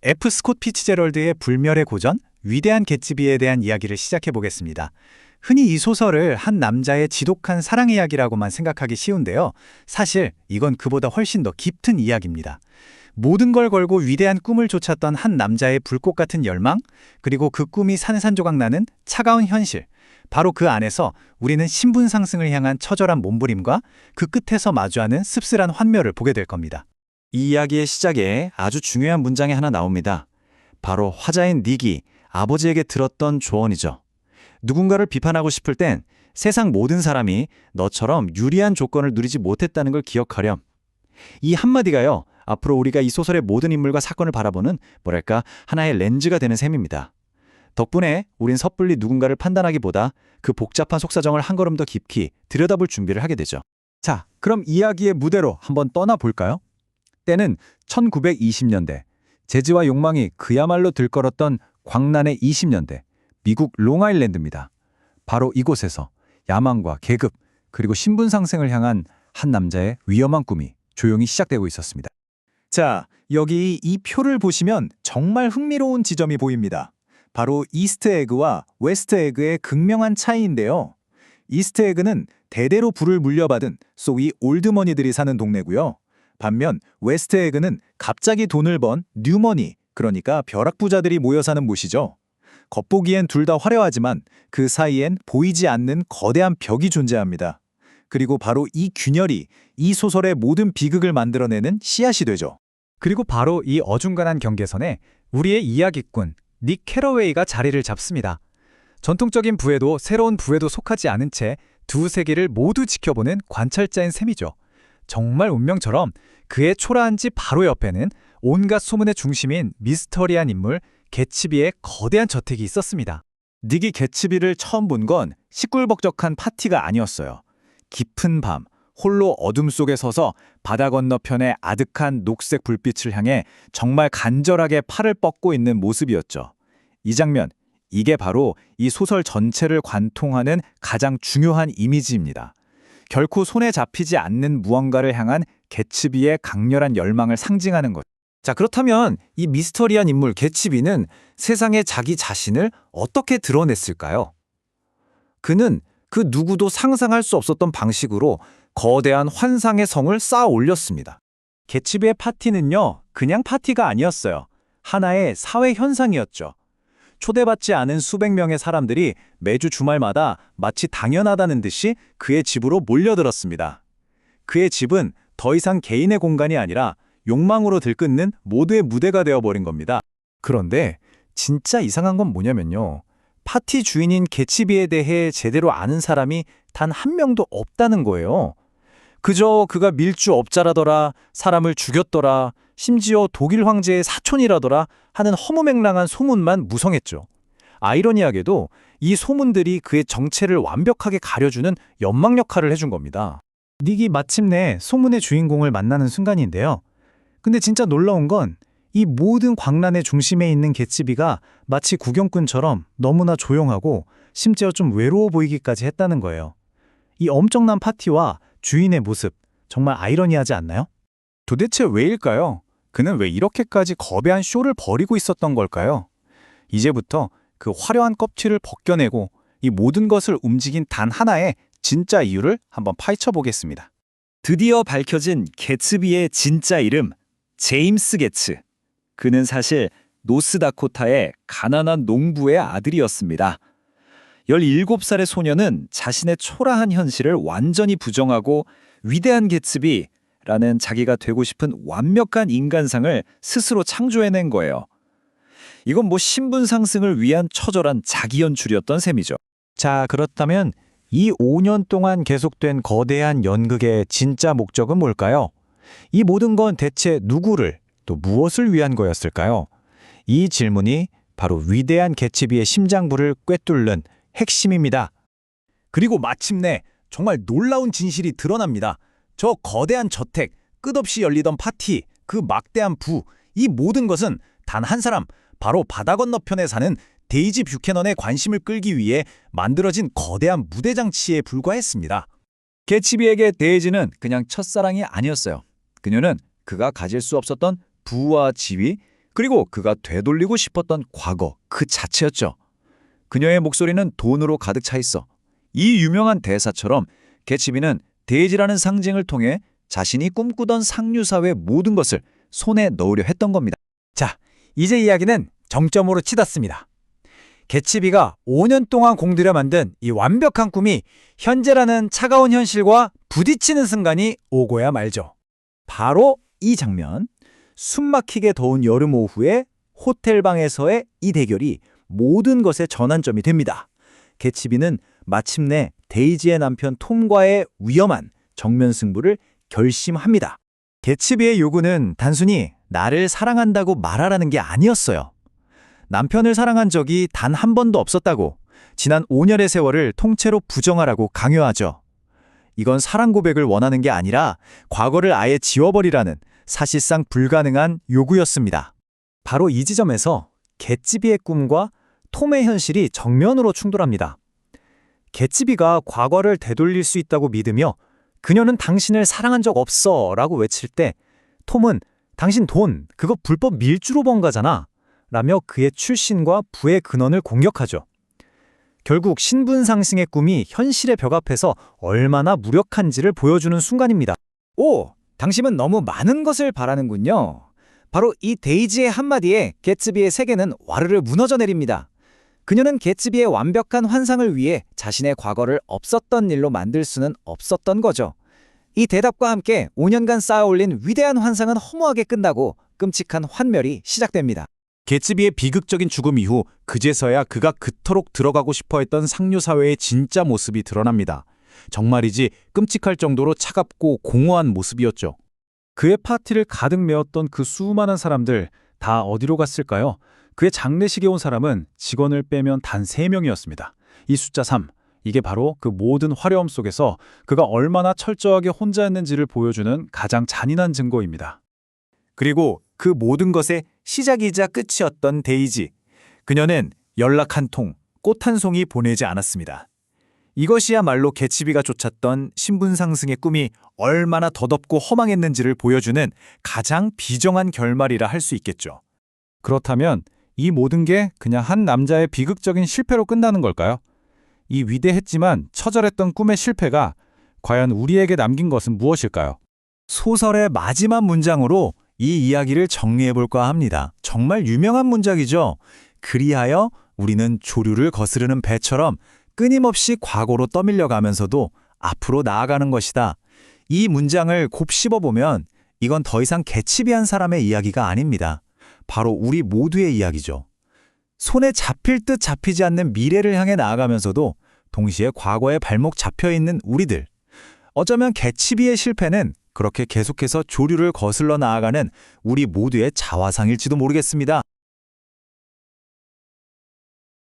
F. 스콧 피츠제럴드의 불멸의 고전, 위대한 개츠비에 대한 이야기를 시작해 보겠습니다. 흔히 이 소설을 한 남자의 지독한 사랑 이야기라고만 생각하기 쉬운데요. 사실 이건 그보다 훨씬 더 깊은 이야기입니다. 모든 걸 걸고 위대한 꿈을 쫓았던 한 남자의 불꽃 같은 열망, 그리고 그 꿈이 산산조각 나는 차가운 현실. 바로 그 안에서 우리는 신분 상승을 향한 처절한 몸부림과 그 끝에서 마주하는 씁쓸한 환멸을 보게 될 겁니다. 이 이야기의 시작에 아주 중요한 문장이 하나 나옵니다. 바로 화자인 닉이 아버지에게 들었던 조언이죠. 누군가를 비판하고 싶을 땐 세상 모든 사람이 너처럼 유리한 조건을 누리지 못했다는 걸 기억하렴. 이 한마디가요, 앞으로 우리가 이 소설의 모든 인물과 사건을 바라보는 하나의 렌즈가 되는 셈입니다. 덕분에 우린 섣불리 누군가를 판단하기보다 그 복잡한 속사정을 한 걸음 더 깊이 들여다볼 준비를 하게 되죠. 자, 그럼 이야기의 무대로 한번 떠나볼까요? 때는 1920년대, 재즈와 욕망이 그야말로 들끓었던 광란의 20년대, 미국 롱아일랜드입니다. 바로 이곳에서 야망과 계급, 그리고 신분 상승을 향한 한 남자의 위험한 꿈이 조용히 시작되고 있었습니다. 자, 여기 이 표를 보시면 정말 흥미로운 지점이 보입니다. 바로 이스트 에그와 웨스트 에그의 극명한 차이인데요. 이스트 에그는 대대로 부를 물려받은 소위 올드머니들이 사는 동네고요. 반면 웨스트 에그는 갑자기 돈을 번 뉴머니, 그러니까 벼락부자들이 모여 사는 곳이죠. 겉보기엔 둘 다 화려하지만 그 사이엔 보이지 않는 거대한 벽이 존재합니다. 그리고 바로 이 균열이 이 소설의 모든 비극을 만들어내는 씨앗이 되죠. 그리고 바로 이 어중간한 경계선에 우리의 이야기꾼 닉 캐러웨이가 자리를 잡습니다. 전통적인 부에도 새로운 부에도 속하지 않은 채 두 세계를 모두 지켜보는 관찰자인 셈이죠. 정말 운명처럼 그의 초라한 집 바로 옆에는 온갖 소문의 중심인 미스터리한 인물 개츠비의 거대한 저택이 있었습니다. 닉이 개츠비를 처음 본 건 시끌벅적한 파티가 아니었어요. 깊은 밤, 홀로 어둠 속에 서서 바다 건너편의 아득한 녹색 불빛을 향해 정말 간절하게 팔을 뻗고 있는 모습이었죠. 이 장면, 이게 바로 이 소설 전체를 관통하는 가장 중요한 이미지입니다. 결코 손에 잡히지 않는 무언가를 향한 개츠비의 강렬한 열망을 상징하는 것. 자, 그렇다면 이 미스터리한 인물 개츠비는 세상에 자기 자신을 어떻게 드러냈을까요? 그는 그 누구도 상상할 수 없었던 방식으로 거대한 환상의 성을 쌓아 올렸습니다. 개츠비의 파티는요, 그냥 파티가 아니었어요. 하나의 사회 현상이었죠. 초대받지 않은 수백 명의 사람들이 매주 주말마다 마치 당연하다는 듯이 그의 집으로 몰려들었습니다. 그의 집은 더 이상 개인의 공간이 아니라 욕망으로 들끓는 모두의 무대가 되어버린 겁니다. 그런데 진짜 이상한 건 뭐냐면요. 파티 주인인 개츠비에 대해 제대로 아는 사람이 단 한 명도 없다는 거예요. 그저 그가 밀주업자라더라, 사람을 죽였더라, 심지어 독일 황제의 사촌이라더라 하는 허무맹랑한 소문만 무성했죠. 아이러니하게도 이 소문들이 그의 정체를 완벽하게 가려주는 연막 역할을 해준 겁니다. 닉이 마침내 소문의 주인공을 만나는 순간인데요. 근데 진짜 놀라운 건 이 모든 광란의 중심에 있는 개츠비가 마치 구경꾼처럼 너무나 조용하고 심지어 좀 외로워 보이기까지 했다는 거예요. 이 엄청난 파티와 주인의 모습, 정말 아이러니하지 않나요? 도대체 왜일까요? 그는 왜 이렇게까지 거대한 쇼를 벌이고 있었던 걸까요? 이제부터 그 화려한 껍질을 벗겨내고 이 모든 것을 움직인 단 하나의 진짜 이유를 한번 파헤쳐 보겠습니다. 드디어 밝혀진 개츠비의 진짜 이름, 제임스 게츠. 그는 사실 노스다코타의 가난한 농부의 아들이었습니다. 17살의 소녀는 자신의 초라한 현실을 완전히 부정하고 위대한 개츠비라는 자기가 되고 싶은 완벽한 인간상을 스스로 창조해낸 거예요. 이건 신분 상승을 위한 처절한 자기 연출이었던 셈이죠. 자, 그렇다면 이 5년 동안 계속된 거대한 연극의 진짜 목적은 뭘까요? 이 모든 건 대체 누구를, 또 무엇을 위한 거였을까요? 이 질문이 바로 위대한 개츠비의 심장부를 꿰뚫는 핵심입니다. 그리고 마침내 정말 놀라운 진실이 드러납니다. 저 거대한 저택, 끝없이 열리던 파티, 그 막대한 부, 이 모든 것은 단 한 사람, 바로 바다 건너편에 사는 데이지 뷰캐넌의 관심을 끌기 위해 만들어진 거대한 무대 장치에 불과했습니다. 개츠비에게 데이지는 그냥 첫사랑이 아니었어요. 그녀는 그가 가질 수 없었던 부와 지위, 그리고 그가 되돌리고 싶었던 과거 그 자체였죠. 그녀의 목소리는 돈으로 가득 차 있어. 이 유명한 대사처럼 개츠비는 데이지라는 상징을 통해 자신이 꿈꾸던 상류사회 모든 것을 손에 넣으려 했던 겁니다. 자, 이제 이야기는 정점으로 치닫습니다. 개츠비가 5년 동안 공들여 만든 이 완벽한 꿈이 현재라는 차가운 현실과 부딪히는 순간이 오고야 말죠. 바로 이 장면, 숨막히게 더운 여름 오후에 호텔 방에서의 이 대결이 모든 것의 전환점이 됩니다. 개츠비는 마침내 데이지의 남편 톰과의 위험한 정면 승부를 결심합니다. 개츠비의 요구는 단순히 나를 사랑한다고 말하라는 게 아니었어요. 남편을 사랑한 적이 단 한 번도 없었다고, 지난 5년의 세월을 통째로 부정하라고 강요하죠. 이건 사랑 고백을 원하는 게 아니라 과거를 아예 지워버리라는 사실상 불가능한 요구였습니다. 바로 이 지점에서 개츠비의 꿈과 톰의 현실이 정면으로 충돌합니다. 개츠비가 과거를 되돌릴 수 있다고 믿으며 그녀는 당신을 사랑한 적 없어 라고 외칠 때 톰은 당신 돈, 그거 불법 밀주로 번 거잖아 라며 그의 출신과 부의 근원을 공격하죠. 결국 신분 상승의 꿈이 현실의 벽 앞에서 얼마나 무력한지를 보여주는 순간입니다. 오, 당신은 너무 많은 것을 바라는군요. 바로 이 데이지의 한마디에 개츠비의 세계는 와르르 무너져 내립니다. 그녀는 개츠비의 완벽한 환상을 위해 자신의 과거를 없었던 일로 만들 수는 없었던 거죠. 이 대답과 함께 5년간 쌓아올린 위대한 환상은 허무하게 끝나고 끔찍한 환멸이 시작됩니다. 개츠비의 비극적인 죽음 이후 그제서야 그가 그토록 들어가고 싶어 했던 상류사회의 진짜 모습이 드러납니다. 정말이지 끔찍할 정도로 차갑고 공허한 모습이었죠. 그의 파티를 가득 메웠던 그 수많은 사람들 다 어디로 갔을까요? 그의 장례식에 온 사람은 직원을 빼면 단 3명이었습니다. 이 숫자 3, 이게 바로 그 모든 화려함 속에서 그가 얼마나 철저하게 혼자였는지를 보여주는 가장 잔인한 증거입니다. 그리고 그 모든 것의 시작이자 끝이었던 데이지. 그녀는 연락 한 통, 꽃 한 송이 보내지 않았습니다. 이것이야말로 개츠비가 쫓았던 신분 상승의 꿈이 얼마나 더덥고 허망했는지를 보여주는 가장 비정한 결말이라 할 수 있겠죠. 그렇다면 이 모든 게 그냥 한 남자의 비극적인 실패로 끝나는 걸까요? 이 위대했지만 처절했던 꿈의 실패가 과연 우리에게 남긴 것은 무엇일까요? 소설의 마지막 문장으로 이 이야기를 정리해볼까 합니다. 정말 유명한 문장이죠. 그리하여 우리는 조류를 거스르는 배처럼 끊임없이 과거로 떠밀려 가면서도 앞으로 나아가는 것이다. 이 문장을 곱씹어보면 이건 더 이상 개츠비한 사람의 이야기가 아닙니다. 바로 우리 모두의 이야기죠. 손에 잡힐 듯 잡히지 않는 미래를 향해 나아가면서도 동시에 과거에 발목 잡혀있는 우리들. 어쩌면 개츠비의 실패는 그렇게 계속해서 조류를 거슬러 나아가는 우리 모두의 자화상일지도 모르겠습니다.